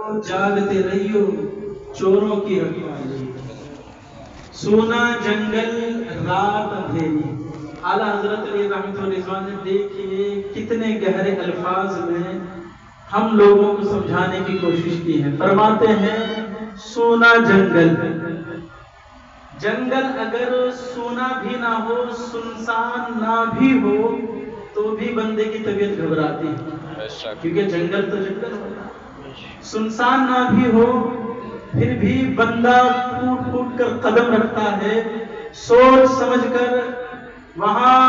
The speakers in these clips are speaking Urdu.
جاگتے رہیو چوروں کی رکھوالی، سونا جنگل رات اندھیری۔ اعلیٰ حضرت علی رحمۃ اللہ رضوان نے دیکھیے کتنے گہرے الفاظ میں ہم لوگوں کو سمجھانے کی کوشش کی ہے۔ فرماتے ہیں سونا جنگل، جنگل اگر سونا بھی نہ ہو، سنسان نہ بھی ہو تو بھی بندے کی طبیعت گھبراتی ہے، کیونکہ جنگل تو جنگل ہوتا ہے۔ سنسان نہ بھی ہو پھر بھی بندہ پھوٹ پھوٹ کر قدم رکھتا ہے، سوچ سمجھ کر وہاں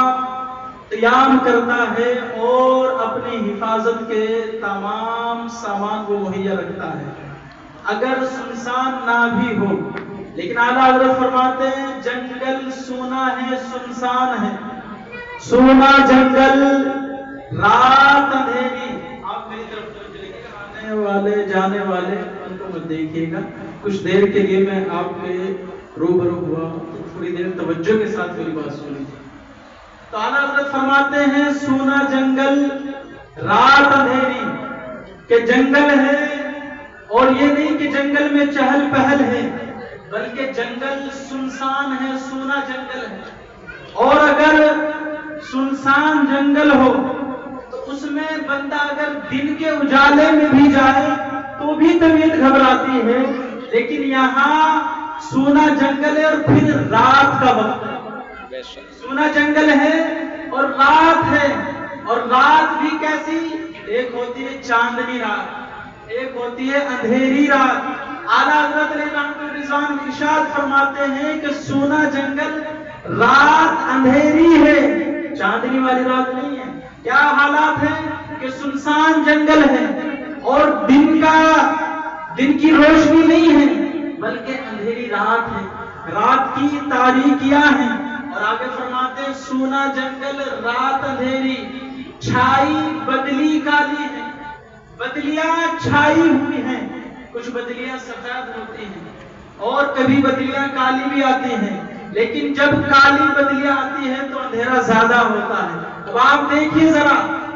قیام کرتا ہے اور اپنی حفاظت کے تمام سامان کو مہیا رکھتا ہے، اگر سنسان نہ بھی ہو۔ لیکن اعلیٰ حضرت فرماتے ہیں جنگل سونا ہے، سنسان ہے، سونا جنگل رات اندھیری۔ آپ میری طرف آنے والے جانے والے ان کو مت دیکھیے گا، کچھ دیر کے لیے میں آپ کے روبرو ہوا، تھوڑی دیر توجہ کے ساتھ میری بات سنیے۔ تو اعلیٰ حضرت فرماتے ہیں سونا جنگل رات اندھیری، کہ جنگل ہے اور یہ نہیں کہ جنگل میں چہل پہل ہے، بلکہ جنگل سنسان ہے، سونا جنگل ہے۔ اور اگر سنسان جنگل ہو تو اس میں بندہ اگر دن کے اجالے میں بھی جائے تو بھی طبیعت گھبراتی ہے، لیکن یہاں سونا جنگل ہے اور پھر رات کا وقت ہے۔ سونا جنگل ہے اور رات ہے، اور رات بھی کیسی؟ ایک ہوتی ہے چاندنی رات، ایک ہوتی ہے اندھیری رات۔ اعلیٰ حضرت علیہ رضوان ارشاد فرماتے ہیں کہ سونا جنگل رات اندھیری ہے، چاندنی والی رات نہیں ہے۔ کیا حالات ہیں کہ سنسان جنگل ہے اور دن کی روشنی نہیں ہے بلکہ اندھیری رات ہے، رات کی تاریکیاں ہیں۔ اور آگے فرماتے ہیں سونا جنگل رات اندھیری، چھائی بدلی کالی ہے، بدلیاں چھائی ہوئی ہیں، کچھ بدلیاں سفید ہوتی ہیں اور کبھی بدلیاں کالی بھی آتی ہیں، لیکن جب کالی بدلیاں آتی ہیں تو اندھیرا زیادہ ہوتا ہے۔ اب آپ دیکھیے ذرا،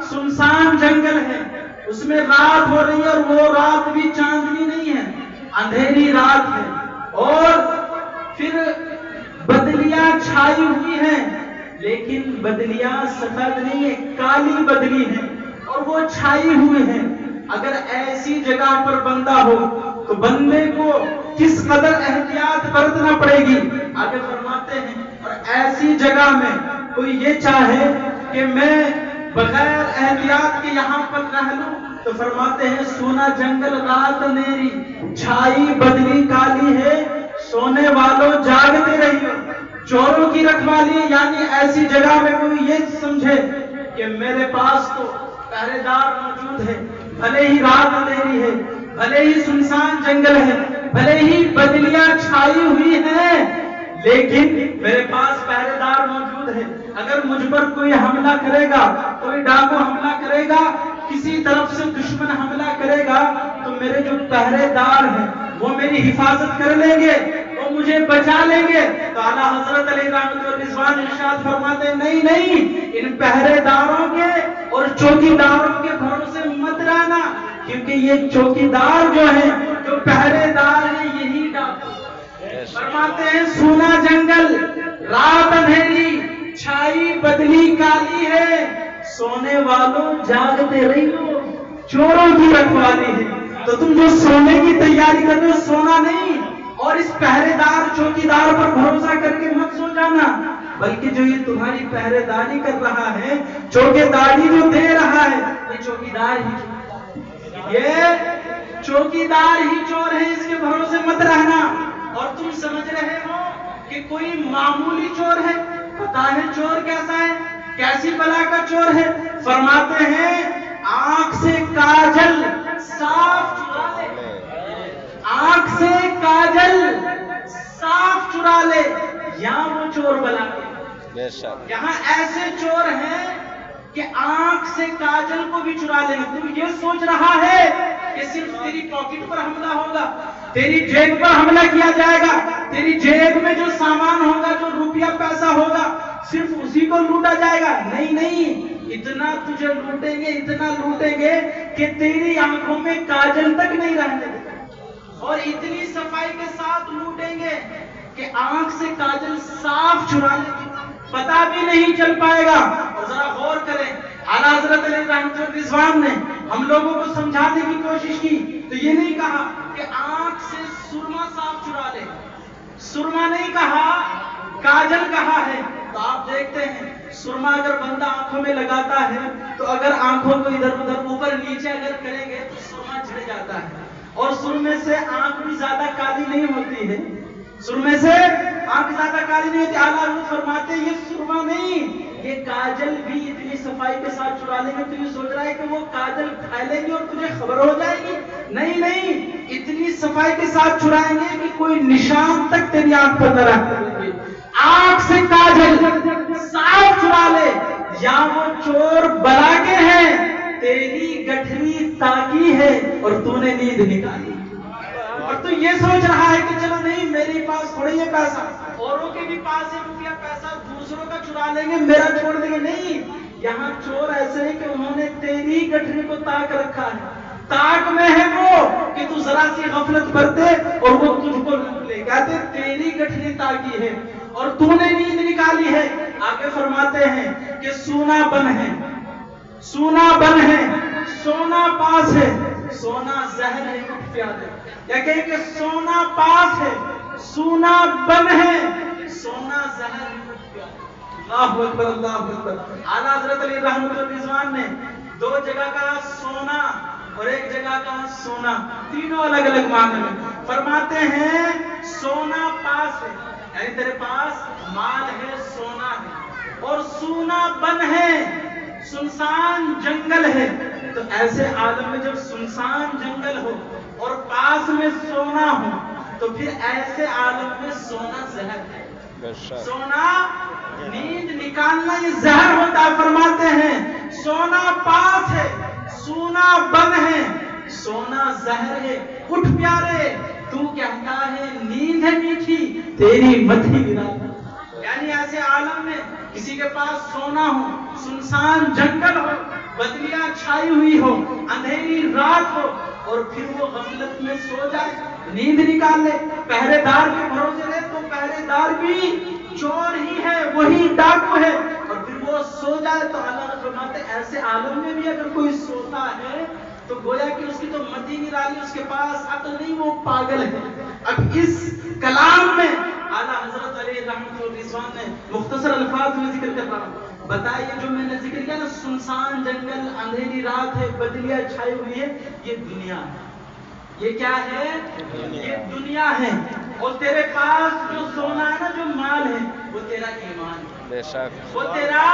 سنسان جنگل ہے، اس میں رات ہو رہی ہے اور وہ رات بھی چاندنی نہیں ہے، اندھیری رات ہے، اور پھر بدلیاں چھائی ہوئی ہیں، لیکن بدلیاں سفید نہیں ہے، کالی بدلی ہیں اور وہ چھائی ہوئی ہیں۔ اگر ایسی جگہ پر بندہ ہو تو بندے کو کس قدر احتیاط برتنا پڑے گی۔ آگے فرماتے ہیں اور ایسی جگہ میں کوئی یہ چاہے کہ میں بغیر احتیاط کے یہاں پر رہ لوں تو فرماتے ہیں سونا جنگل رات اندھیری، چھائی بدلی کالی ہے، سونے والوں جاگتے رہیے چوروں کی رکھوالی۔ یعنی ایسی جگہ میں کوئی یہ سمجھے کہ میرے پاس تو پہرے دار موجود ہے، بھلے ہی رات اندھیری ہے، بھلے ہی سنسان جنگل ہے، بھلے ہی بدلیاں چھائی ہوئی ہیں، لیکن میرے پاس پہرے دار موجود ہے۔ اگر مجھ پر کوئی حملہ کرے گا، کوئی ڈاکو حملہ کرے گا، کسی طرف سے دشمن حملہ کرے گا تو میرے جو پہرے دار ہیں وہ میری حفاظت کر لیں گے، وہ مجھے بچا لیں گے۔ تو اعلیٰ حضرت علیہ رحمۃ اللہ رضوان ارشاد فرماتے ہیں نہیں، ان پہرے داروں کے اور چوکی داروں کے بھروسے مت رہنا، کیونکہ یہ چوکی دار جو ہیں، جو پہرے دار ہیں، یہی ڈاکو۔ فرماتے ہیں سونا جنگل رات اندھیری، چھائی بدلی کالی ہے، سونے والوں جاگتے رہیو چوروں کی رکھوالی ہے۔ تو تم جو سونے کی تیاری کر رہے ہو، سونا نہیں، اور اس پہرے دار چوکی دار پر بھروسہ کر کے مت سو جانا، بلکہ جو یہ تمہاری پہرے داری کر رہا ہے، چوکے داری جو دے رہا ہے، یہ چوکی دار ہی چور ہے، اس کے بھروسے مت رہنا۔ اور تم سمجھ رہے ہو کہ کوئی معمولی چور ہے، پتہ ہے چور کیسا ہے، کیسی بلا کا چور ہے۔ فرماتے ہیں آنکھ سے کاجل صاف چرا لے، آنکھ سے کاجل صاف چرا لے، یہاں وہ چور بلا کے، یہاں ایسے چور ہیں کہ آنکھ سے کاجل کو بھی چرا لیں گے۔ تم یہ سوچ رہا ہے کہ صرف تیری پاکٹ پر حملہ ہوگا، تیری جیب پر حملہ کیا جائے گا، تیری جیب میں جو سامان ہوگا، جو روپیہ پیسہ ہوگا، صرف اسی کو لوٹا جائے گا؟ نہیں، اتنا تجھے لوٹیں گے کہ تیری آنکھوں میں کاجل تک نہیں رہنے دیں گے، اور اتنی صفائی کے ساتھ لوٹیں گے کہ آنکھ سے کاجل صاف چرا لیں گے، پتا بھی نہیں چل پائے گا۔ اور ذرا غور کریں، اعلیٰ حضرت علیہ رحمۃ الرضوان نے ہم لوگوں کو سمجھانے کی کوشش کی تو یہ نہیں کہا کہ آنکھ سے سرما صاف چرا لے، سرما نہیں کہا، کاجل کہا ہے۔ تو آپ دیکھتے ہیں سرما اگر بندہ آنکھوں میں لگاتا ہے تو اگر آنکھوں کو ادھر ادھر اوپر نیچے اگر کریں گے تو سرما جھڑ جاتا ہے، اور سرمے سے آنکھ بھی زیادہ کالی نہیں ہوتی ہے، سرمے سے آنکھ زیادہ کالی نہیں ہوتی۔ اعلیٰ حضرت فرماتے ہیں یہ سرما نہیں، یہ کاجل بھی اتنی صفائی کے ساتھ چرا لیں گے، تو یہ سوچ رہا ہے کہ وہ کاجل پھیلیں گی اور تجھے خبر ہو جائے گی، نہیں، اتنی صفائی کے ساتھ چرائیں گے کہ کوئی نشان تک تیری آنکھ پر نہ رہ گے۔ آنکھ سے کاجل صاف چرا لے، یا وہ چور بلا کے ہیں، تیری گٹھری تاکی ہے اور تو نے نیند نکالی، اور تو یہ سوچ رہا ہے کہ چلو نہیں میرے پاس تھوڑی ہے پیسہ، اوروں کے بھی پاس ہے روپیہ پیسہ، دوسروں کا چرا لیں گے میرا چھوڑ دیں گے، نہیں، یہاں چور ایسے ہیں کہ انہوں نے تیری گٹھری کو تاک رکھا ہے، تاک میں ہے وہ کہ تو ذرا سی غفلت برتے اور وہ تجھ کو لوٹ لے، کہتے تیری گٹھری تاکی ہے اور تو نے نیند نکالی ہے۔ آگے فرماتے ہیں کہ سونا بن ہے، سونا بن ہے، سونا پاس ہے، سونا زہر ہے اٹھ پیادے، یا کہیں کہ سونا پاس ہے، سونا بن ہے، سونا زہر ہے اٹھ پیادے۔ اللہ اکبر، اللہ اکبر۔ اعلیٰ حضرت علی رحمۃ الرضوان نے دو جگہ کا سونا اور ایک جگہ کا سونا، تینوں الگ الگ معنی میں فرماتے ہیں سونا پاس ہے، یعنی تیرے پاس مال ہے، سونا ہے، اور سونا بن ہے، سنسان جنگل ہے۔ تو ایسے عالم میں جب سنسان جنگل ہو اور پاس میں سونا ہو تو پھر ایسے عالم میں سونا زہر ہے، سونا نیند نکالنا یہ زہر ہوتا۔ فرماتے ہیں سونا پاس ہے، سونا بن ہے، سونا زہر ہے اٹھ پیارے، تو کہتا ہے نیند ہے میٹھی تیری متھی گرا، یعنی ایسے عالم میں کسی کے پاس سونا ہو، سنسان جنگل ہو، بدلیاں چھائی ہوئی ہو، اندھیری رات ہو، اور پھر وہ غفلت میں سو جائے، نیند نکال لے، پہرے دار کے بھروسے رہے تو پہرے دار بھی چور ہی ہے، وہی ڈاکو ہے، اور پھر وہ سو جائے تو اللہ فرماتے ایسے عالم میں بھی اگر کوئی سوتا ہے تو گویا کہ اس کی تو متی نرالی، اس کے پاس عقل نہیں، وہ پاگل ہے۔ اب اس کلام میں اعلیٰ حضرت علیہ رحمۃ الرضوان نے مختصر الفاظ میں ذکر کر رہا ہوں، بتائیے جو میں نے ذکر کیا نا، سنسان جنگل، اندھیری رات ہے، بدلیاں چھائی ہوئی ہے، یہ دنیا ہے، یہ کیا ہے؟ یہ دنیا ہے، اور تیرے پاس جو سونا ہے نا، جو مال ہے، وہ تیرا ایمان ہے، بے شک وہ تیرا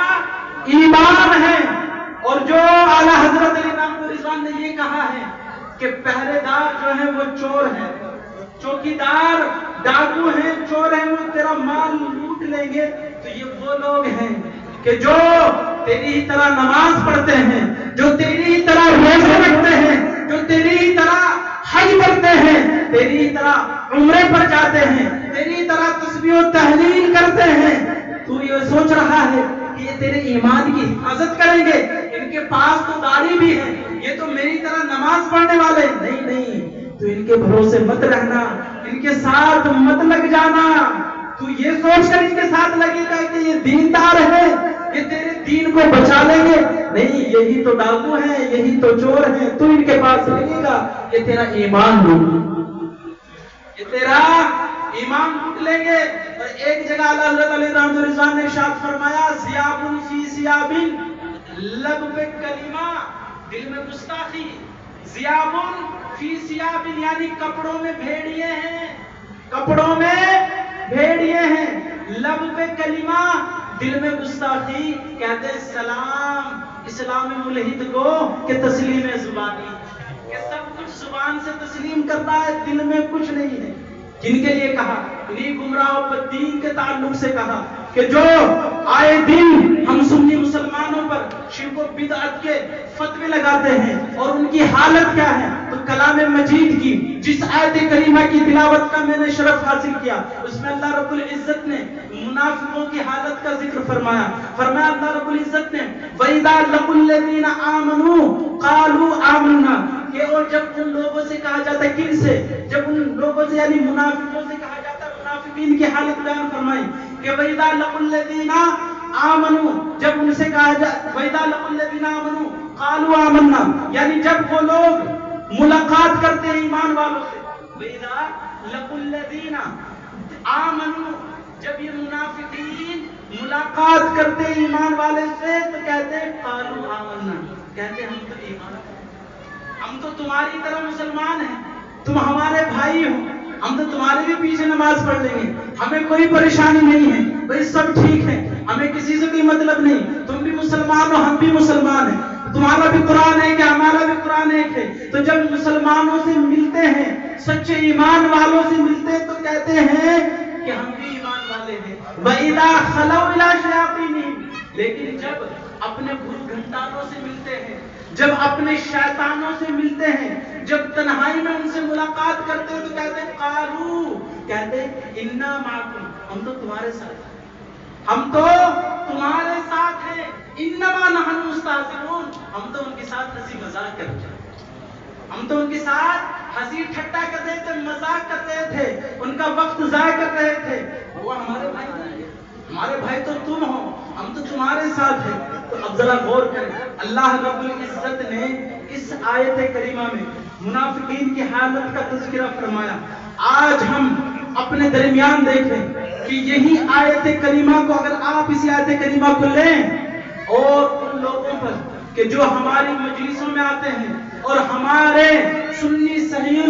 ایمان ہے۔ اور جو اعلیٰ حضرت علی رحمۃ الرضوان نے یہ کہا ہے کہ پہرے دار جو ہیں وہ چور ہیں، چوکیدار ڈاکو ہیں، چور ہیں، وہ تیرا مال لوٹ لیں گے، تو یہ وہ لوگ ہیں کہ جو تیری ہی طرح نماز پڑھتے ہیں، جو تیری ہی طرح روزے رکھتے ہیں، جو تیری ہی طرح حج کرتے ہیں، تیری ہی طرح عمرے پر جاتے ہیں، تیری ہی طرح تسبیح و تحلیل کرتے ہیں۔ تو یہ سوچ رہا ہے کہ یہ تیرے ایمان کی حفاظت کریں گے، ان کے پاس تو داڑھی بھی ہے، یہ تو میری طرح نماز پڑھنے والے، نہیں، تو ان کے بھروسے مت رہنا، ان کے ساتھ مت لگ جانا، تو یہ سوچ کر ان کے ساتھ لگے گا کہ یہ دیندار ہے، یہ تیرے دین کو بچا لیں گے، نہیں، یہی تو ڈاکو ہیں، یہی تو چور ہیں، تو ان کے پاس لگے گا، یہ تیرا ایمان لوٹ، یہ تیرا ایمان لوٹ لیں گے۔ اور ایک جگہ اعلیٰ حضرت علی رحمۃ الرضوان نے ارشاد فرمایا ذیاب فی ثیاب لب پہ کلمہ، دل میں گستاخی، ذیاب فی ثیاب یعنی کپڑوں میں بھیڑیے ہیں، کپڑوں میں بھیڑیے ہیں، لب پہ کلمہ، دل میں گستاخی، کہتے ہیں سلام اسلام ملحد کو کہ تسلیم زبانی، کہ سب کچھ زبان سے تسلیم کرتا ہے، دل میں کچھ نہیں ہے۔ جن کے لیے کہا، انہیں گمراہوں پر دین کے تعلق سے کہا کہ جو آئے دن ہم سنی مسلمانوں پر شرک و بدعت کے فتوے لگاتے ہیں، اور ان کی حالت کیا ہے؟ تو کلام مجید کی جس آیت کریمہ کی تلاوت کا میں نے شرف حاصل کیا، اس میں اللہ رب العزت نے منافقوں کی حالت کا ذکر فرمایا اللہ رب العزت نے وَإِذَا لَقُوا الَّذِينَ آمَنُوا قَالُوا آمَنَّا، کہ اور جب ان لوگوں سے کہا جاتا ہے، کن سے؟ جب ان لوگوں سے یعنی منافقوں سے کہا جاتا ہے، منافقین کی حالت بیان فرمائی کہ وَإِذَا لَقُوا الَّذِينَ آمَنُوا، جب ان سے کہا جاتا وَإِذَا لَقُوا الَّذِينَ آمَنُوا قَالُوا آمَنَّا، یعنی جب وہ لوگ ملاقات کرتے ہیں ایمان والوں سے، وَإِذَا لَقُوا الَّذِينَ آمَنُوا، جب یہ منافقین ملاقات کرتے ہیں ایمان والے سے تو کہتے ہیں قَالُوا آمَنَّا، کہتے ہیں ہم تو ایمان، ہم تو تمہاری طرح مسلمان ہیں، تم ہمارے بھائی ہو، ہم تو تمہارے بھی پیچھے نماز پڑھ لیں گے، ہمیں کوئی پریشانی نہیں ہے، بھائی سب ٹھیک ہے، ہمیں کسی سے کوئی مطلب نہیں، تم بھی مسلمان ہو ہم بھی مسلمان ہیں، تمہارا بھی قرآن ہے کہ ہمارا بھی قرآن ایک ہے۔ تو جب مسلمانوں سے ملتے ہیں، سچے ایمان والوں سے ملتے ہیں تو کہتے ہیں کہ ہم بھی ایمان والے ہیں۔ وَإِذَا خَلَوْا إِلَىٰ شَيَاطِينِهِمْ، لیکن جب اپنے بھوت گھنٹانوں سے ملتے ہیں، جب اپنے شیطانوں سے ملتے ہیں، جب تنہائی میں ان سے ملاقات کرتے ہیں تو کہتے ہیں قالو، کہتے ہیں انا معکم، ہم تو تمہارے ساتھ ہیں، ہم تو تمہارے ساتھ ہیں، انما نحن مستہزئون، ہم تو ان کے ساتھ ہنسی مذاق کرتے ہیں، ہم تو ان کے ساتھ ہنسی ٹھٹا کر رہے تھے، مذاق کر رہے تھے، ان کا وقت ضائع کر رہے تھے، وہ ہمارے بھائی نہیں، ہمارے بھائی تو تم ہو، ہم تو تمہارے ساتھ ہیں۔ تو اب ذرا غور کریں، اللہ رب العزت نے اس آیت کریمہ میں منافقین کی حالت کا تذکرہ فرمایا۔ آج ہم اپنے درمیان دیکھیں کہ یہی آیت کریمہ کو اگر آپ اسی آیت کریمہ کو لیں اور ان لوگوں پر کہ جو ہماری مجلسوں میں آتے ہیں اور ہمارے سنی صحیح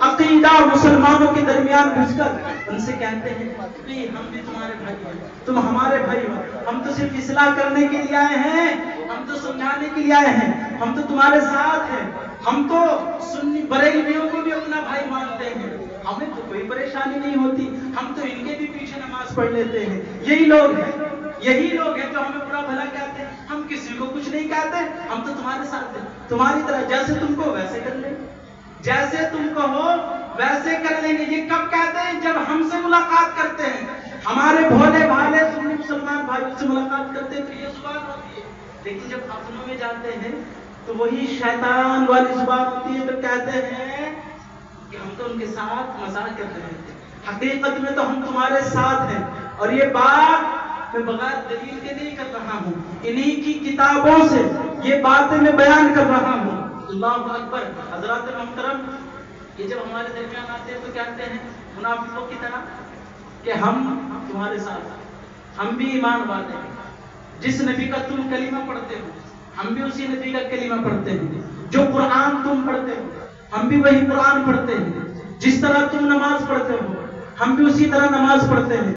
عقیدہ مسلمانوں کے درمیان گھس کر ان سے کہتے ہیں کہ ہم بھی تمہارے بھائی ہیں، تم ہمارے بھائی ہو، ہم تو صرف اصلاح کرنے کے لیے آئے ہیں، ہم تو سمجھانے کے لیے آئے ہیں، ہم تو تمہارے ساتھ ہیں، ہم تو سنی بریلویوں کو بھی اپنا بھائی مانتے ہیں، ہمیں تو کوئی پریشانی نہیں ہوتی، ہم تو ان کے بھی پیچھے نماز پڑھ لیتے ہیں۔ یہی لوگ ہیں جو ہمیں برا بھلا کہتے ہیں، ہم کسی کو کچھ نہیں کہتے، ہم تو تمہارے ساتھ ہیں، تمہاری طرح جیسے تم کو ویسے کر لیں گے، جیسے تم کو ہو ویسے کر لیں گے۔ یہ کب کہتے ہیں؟ جب ہم سے ملاقات کرتے ہیں، ہمارے بھولے بھالے سنی مسلمان بھائیوں سے ملاقات کرتے ہیں تو یہ زبان ہوتی ہے، لیکن جب اپنوں میں جاتے ہیں تو وہی شیطان والی زبان ہوتی ہے، تو کہتے ہیں کہ ہم تو ان کے ساتھ مذاق کر رہے ہیں، حقیقت میں تو ہم تمہارے ساتھ ہیں، اور یہ بات میں بغیر دلیل کے نہیں کر رہا ہوں، انہی کی کتابوں سے یہ باتیں میں بیان کر رہا ہوں۔ اللہ اکبر۔ حضرات محترم، یہ جب ہمارے درمیان آتے ہیں تو کہتے ہیں منافقوں کی طرح کہ ہم تمہارے ساتھ ہیں، ہم بھی ایمان والے ہیں، جس نبی کا تم کلمہ پڑھتے ہو ہم بھی اسی نبی کا کلمہ پڑھتے ہیں، جو قرآن تم پڑھتے ہو ہم بھی وہی قرآن پڑھتے ہیں، جس طرح تم نماز پڑھتے ہو ہم بھی اسی طرح نماز پڑھتے ہیں۔